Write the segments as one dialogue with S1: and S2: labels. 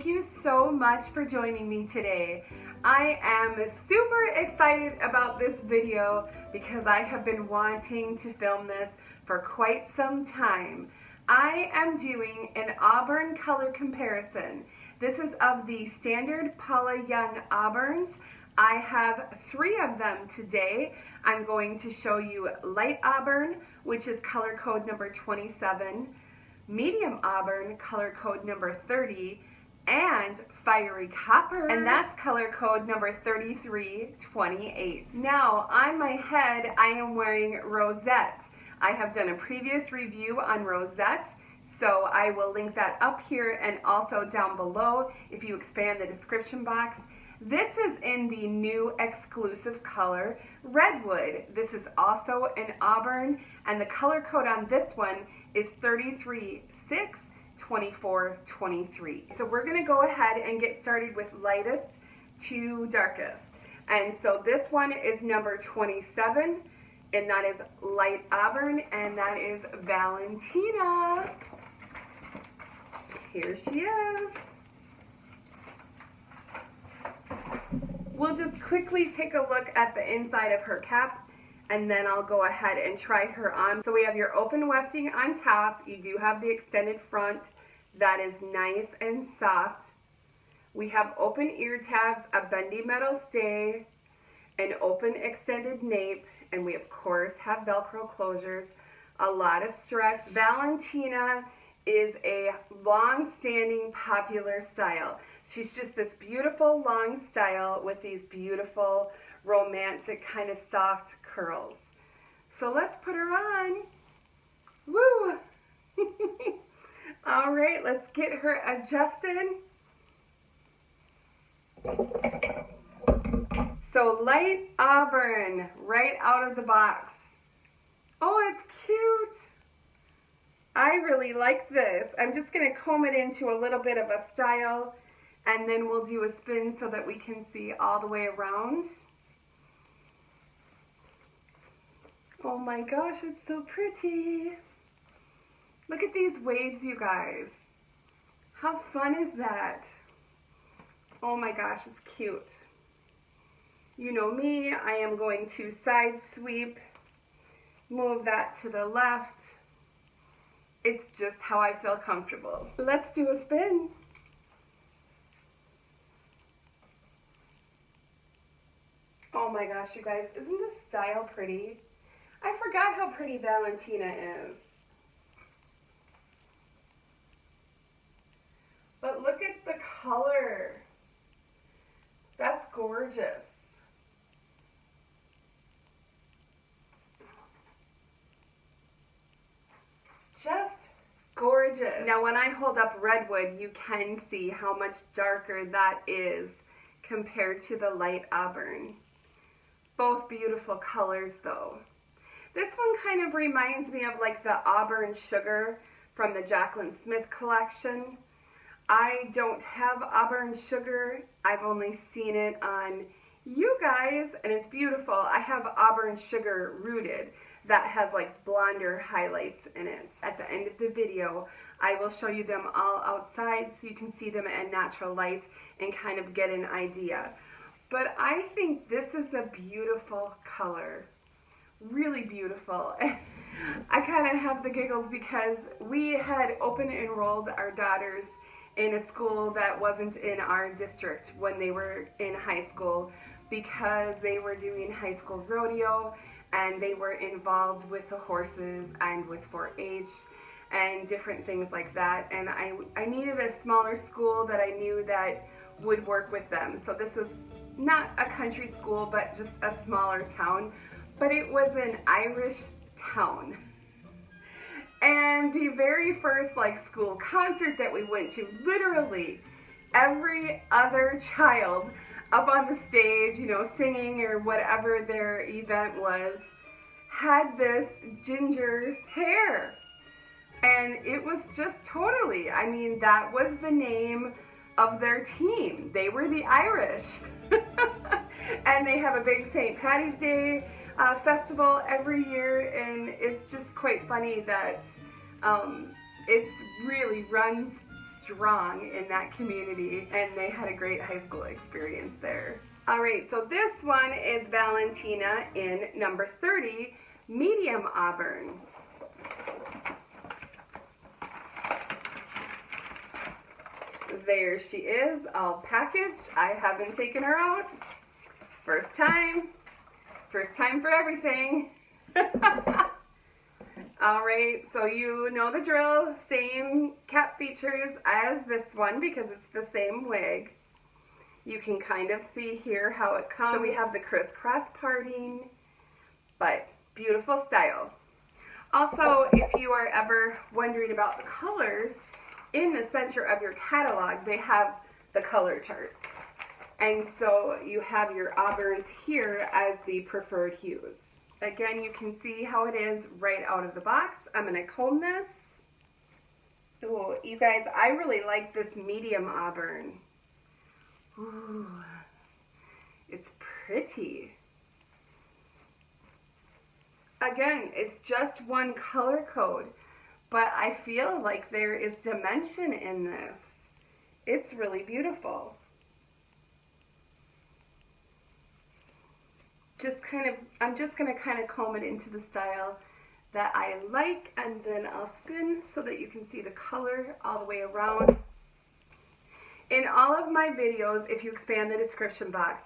S1: Thank you so much for joining me today. I am super excited about this video because I have been wanting to film this for quite some time. I am doing an Auburn color comparison. This is of the standard Paula Young Auburns. I have 3 of them today. I'm going to show you light Auburn, which is color code number 27, medium Auburn, color code number 30, and fiery copper, and that's color code number 3328. Now, on my head, I am wearing Rosette. I have done a previous review on Rosette, so I will link that up here and also down below if you expand the description box. This is in the new exclusive color, Redwood. This is also an Auburn, and the color code on this one is 3362423. So we're gonna go ahead and get started with lightest to darkest. And so this one is number 27, and that is light Auburn, and that is Valentina. Here she is. We'll just quickly take a look at the inside of her cap, and then I'll go ahead and try her on. So we have your open wefting on top. You do have the extended front that is nice and soft. We have open ear tabs, a bendy metal stay, an open extended nape, and we of course have Velcro closures, a lot of stretch. Valentina is a long-standing popular style. She's just this beautiful long style with these beautiful romantic kind of soft curls. So let's put her on. Woo! All right, let's get her adjusted. So light Auburn right out of the box. Oh, it's cute. I really like this. I'm just going to comb it into a little bit of a style, and then we'll do a spin so that we can see all the way around. Oh my gosh, it's so pretty. Look at these waves, you guys. How fun is that? Oh my gosh, it's cute. You know me, I am going to side sweep, move that to the left. It's just how I feel comfortable. Let's do a spin. Oh my gosh, you guys, isn't this style pretty? I forgot how pretty Valentina is. But look at the color. That's gorgeous. Just gorgeous. Now when I hold up Redwood, you can see how much darker that is compared to the light Auburn. Both beautiful colors though. This one kind of reminds me of like the Auburn Sugar from the Jaclyn Smith collection. I don't have Auburn Sugar. I've only seen it on you guys, and it's beautiful. I have Auburn Sugar Rooted that has like blonder highlights in it. At the end of the video, I will show you them all outside so you can see them in natural light and kind of get an idea. But I think this is a beautiful color. Really beautiful. I kind of have the giggles because we had open enrolled our daughters in a school that wasn't in our district when they were in high school because they were doing high school rodeo and they were involved with the horses and with 4-H and different things like that. And I needed a smaller school that I knew that would work with them. So this was not a country school, but just a smaller town. But it was an Irish town. And the very first like school concert that we went to, literally every other child up on the stage, you know, singing or whatever their event was, had this ginger hair. And it was just totally, I mean, that was the name of their team. They were the Irish. And they have a big St. Patty's Day festival every year, and it's just quite funny that it really runs strong in that community, and they had a great high school experience there. All right, so this one is Valentina in number 30, medium auburn. There she is, all packaged. I haven't taken her out. First time for everything. All right, so you know the drill. Same cap features as this one because it's the same wig. You can kind of see here how it comes. So we have the crisscross parting, but beautiful style. Also, if you are ever wondering about the colors, in the center of your catalog, they have the color charts. And so you have your auburns here as the preferred hues. Again, you can see how it is right out of the box. I'm gonna comb this. Oh, you guys, I really like this medium auburn. Ooh, it's pretty. Again, it's just one color code, but I feel like there is dimension in this. It's really beautiful. I'm just gonna kind of comb it into the style that I like, and then I'll spin so that you can see the color all the way around. In all of my videos, if you expand the description box,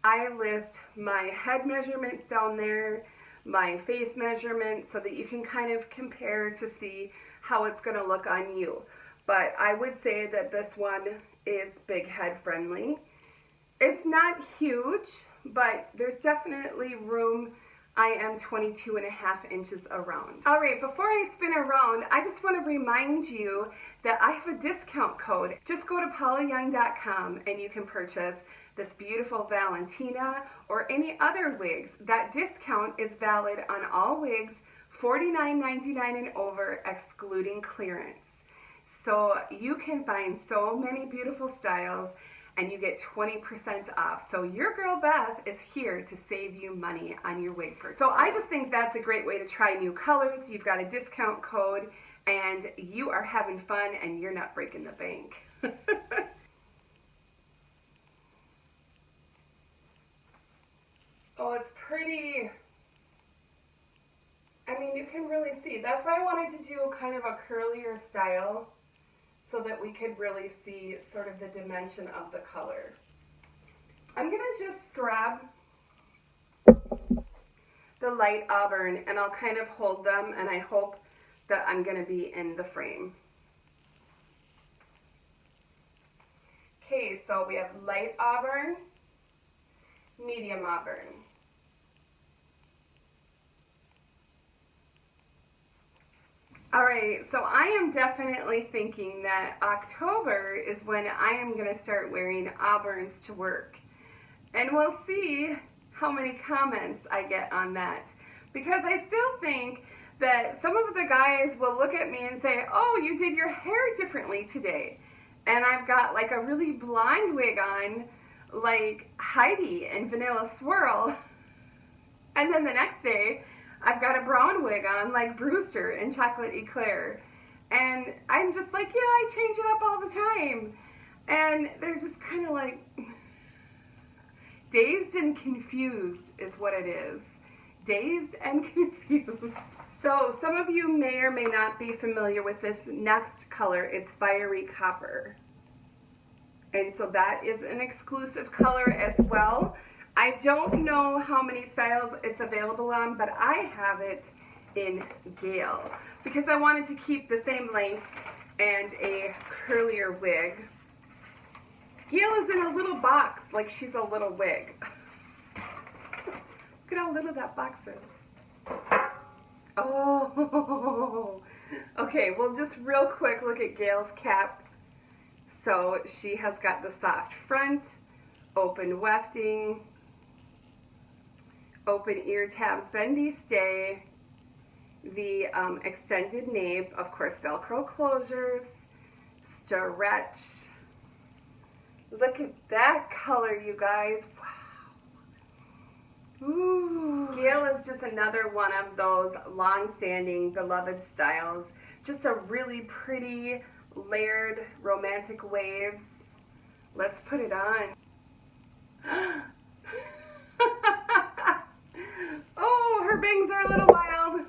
S1: I list my head measurements down there, my face measurements, so that you can kind of compare to see how it's gonna look on you. But I would say that this one is big head friendly. It's not huge, but there's definitely room. I am 22.5 inches around. All right, before I spin around, I just want to remind you that I have a discount code. Just go to paulayoung.com and you can purchase this beautiful Valentina or any other wigs. That discount is valid on all wigs, $49.99 and over, excluding clearance. So you can find so many beautiful styles, and you get 20% off. So your girl Beth is here to save you money on your wig purchase. So I just think that's a great way to try new colors. You've got a discount code and you are having fun and you're not breaking the bank. Oh, it's pretty. I mean, you can really see. That's why I wanted to do kind of a curlier style, so that we could really see sort of the dimension of the color. I'm gonna just grab the light auburn and I'll kind of hold them, and I hope that I'm gonna be in the frame. Okay, so we have light auburn, medium auburn. All right, so I am definitely thinking that October is when I am going to start wearing auburns to work. And we'll see how many comments I get on that. Because I still think that some of the guys will look at me and say, oh, you did your hair differently today. And I've got like a really blonde wig on, like Heidi in Vanilla Swirl. And then the next day, I've got a brown wig on like Brewster in Chocolate Eclair. And I'm just like, yeah, I change it up all the time. And they're just kind of like, dazed and confused is what it is. Dazed and confused. So some of you may or may not be familiar with this next color. It's Fiery Copper. And so that is an exclusive color as well. I don't know how many styles it's available on, but I have it in Gayle because I wanted to keep the same length and a curlier wig. Gayle is in a little box like she's a little wig. Look at how little that box is. Oh, okay, well just real quick look at Gayle's cap. So she has got the soft front, open wefting, open ear tabs, bendy stay, the extended nape, of course Velcro closures, stretch. Look at that color, you guys. Wow. Ooh. Gayle is just another one of those long-standing beloved styles. Just a really pretty layered romantic waves. Let's put it on. Oh, her bangs are a little wild.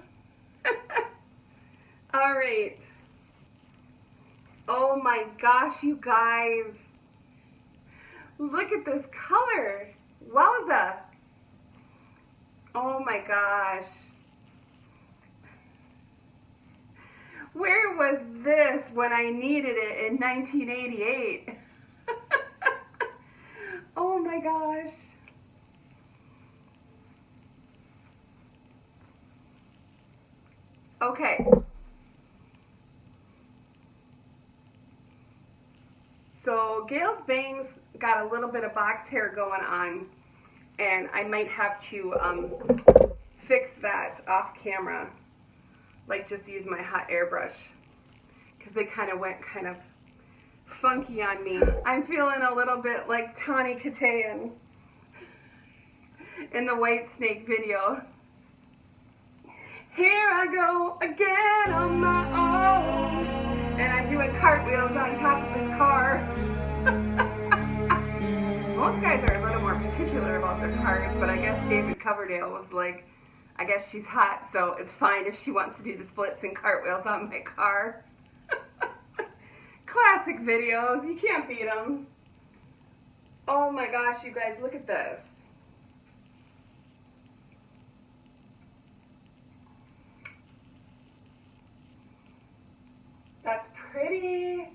S1: All right. Oh my gosh, you guys. Look at this color. Wowza. Oh my gosh. Where was this when I needed it in 1988? Oh my gosh. Okay. So Gayle's bangs got a little bit of box hair going on, and I might have to fix that off camera. Like just use my hot airbrush, because they kind of went kind of funky on me. I'm feeling a little bit like Tawny Katayan in the White Snake video. Here I go again on my own, and I'm doing cartwheels on top of his car. Most guys are a little more particular about their cars, but I guess David Coverdale was like, I guess she's hot, so it's fine if she wants to do the splits and cartwheels on my car. Classic videos, you can't beat them. Oh my gosh, you guys, look at this. That's pretty.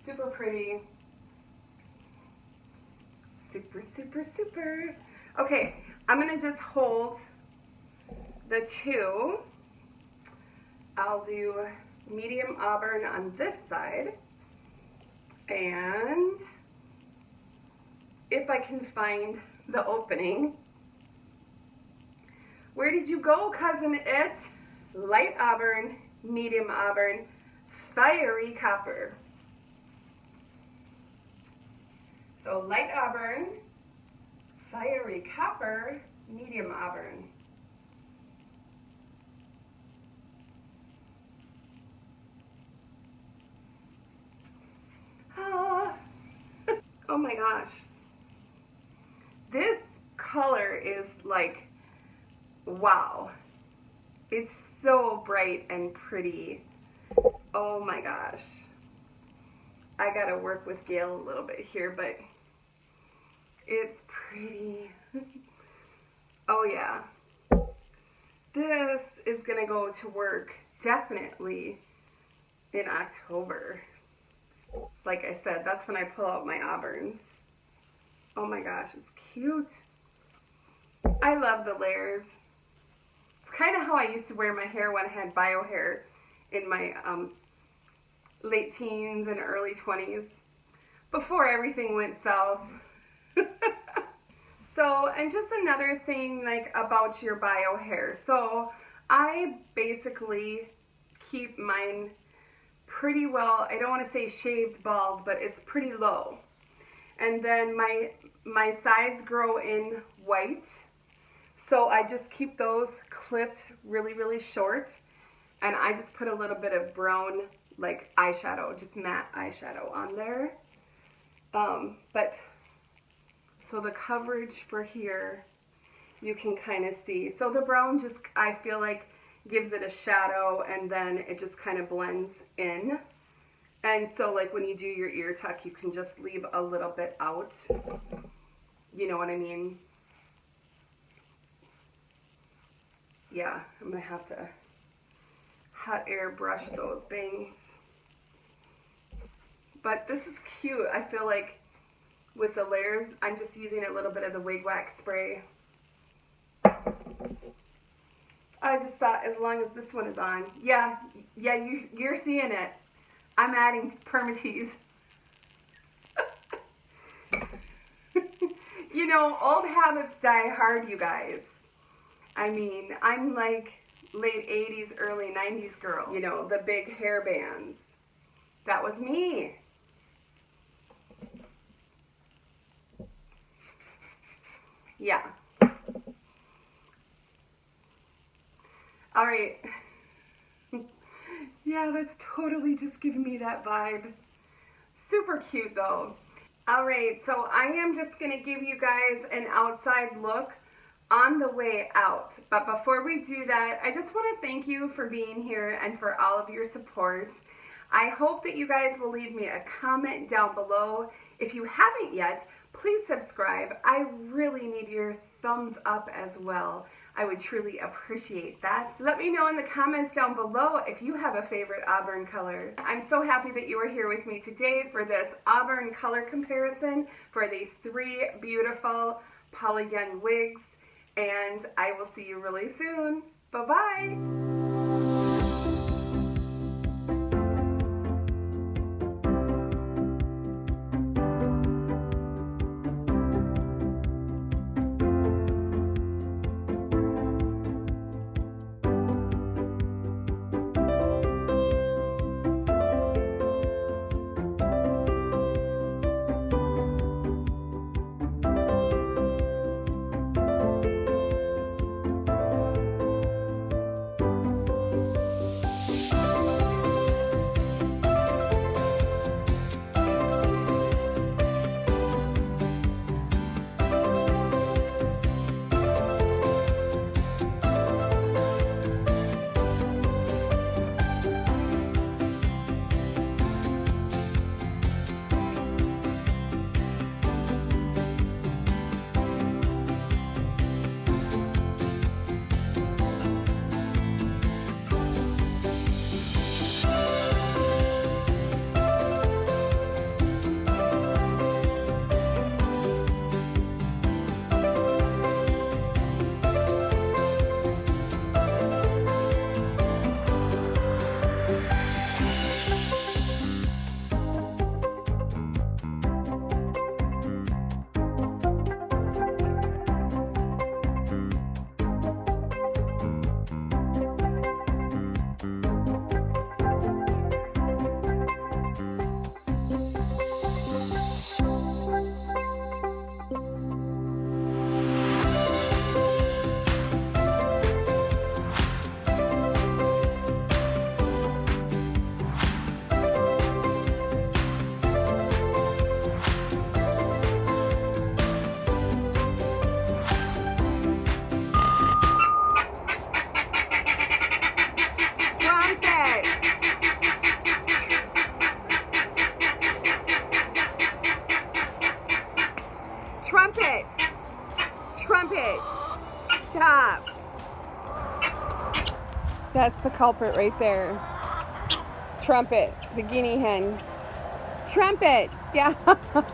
S1: Super pretty. Super, super, super. Okay, I'm gonna just hold the two. I'll do medium auburn on this side, and if I can find the opening. Where did you go, cousin it? Light auburn, medium auburn, fiery copper. So light auburn, fiery copper, medium auburn. Ah. Oh my gosh. This color is like, wow. It's so bright and pretty. Oh my gosh. I gotta work with Gayle a little bit here, but it's pretty. Oh yeah. This is gonna go to work definitely in October. Like I said, that's when I pull out my auburns. Oh my gosh, it's cute. I love the layers. It's kind of how I used to wear my hair when I had bio hair in my late teens and early 20s, before everything went south. So, and just another thing like about your bio hair. So I basically keep mine pretty well, I don't want to say shaved bald, but it's pretty low. And then my sides grow in white. So I just keep those clipped really, really short. And I just put a little bit of brown like eyeshadow, just matte eyeshadow on there. But so the coverage for here, you can kind of see. So the brown just, I feel like, gives it a shadow, and then it just kind of blends in. And so like when you do your ear tuck, you can just leave a little bit out. You know what I mean? Yeah, I'm gonna have to hot air brush those bangs. But this is cute. I feel like with the layers, I'm just using a little bit of the wig wax spray. I just thought as long as this one is on. Yeah, you're seeing it. I'm adding permatease. You know, old habits die hard, you guys. I mean, I'm like late 80s, early 90s girl. You know, the big hair bands. That was me. Yeah. All right. Yeah, that's totally just giving me that vibe. Super cute though. All right, so I am just gonna give you guys an outside look on the way out. But before we do that, I just wanna thank you for being here and for all of your support. I hope that you guys will leave me a comment down below. If you haven't yet, please subscribe. I really need your thumbs up as well. I would truly appreciate that. Let me know in the comments down below if you have a favorite Auburn color. I'm so happy that you are here with me today for this Auburn color comparison for these 3 beautiful Paula Young wigs. And I will see you really soon. Bye-bye. Trumpet! Trumpet! Stop! That's the culprit right there. Trumpet, the guinea hen. Trumpet! Stop!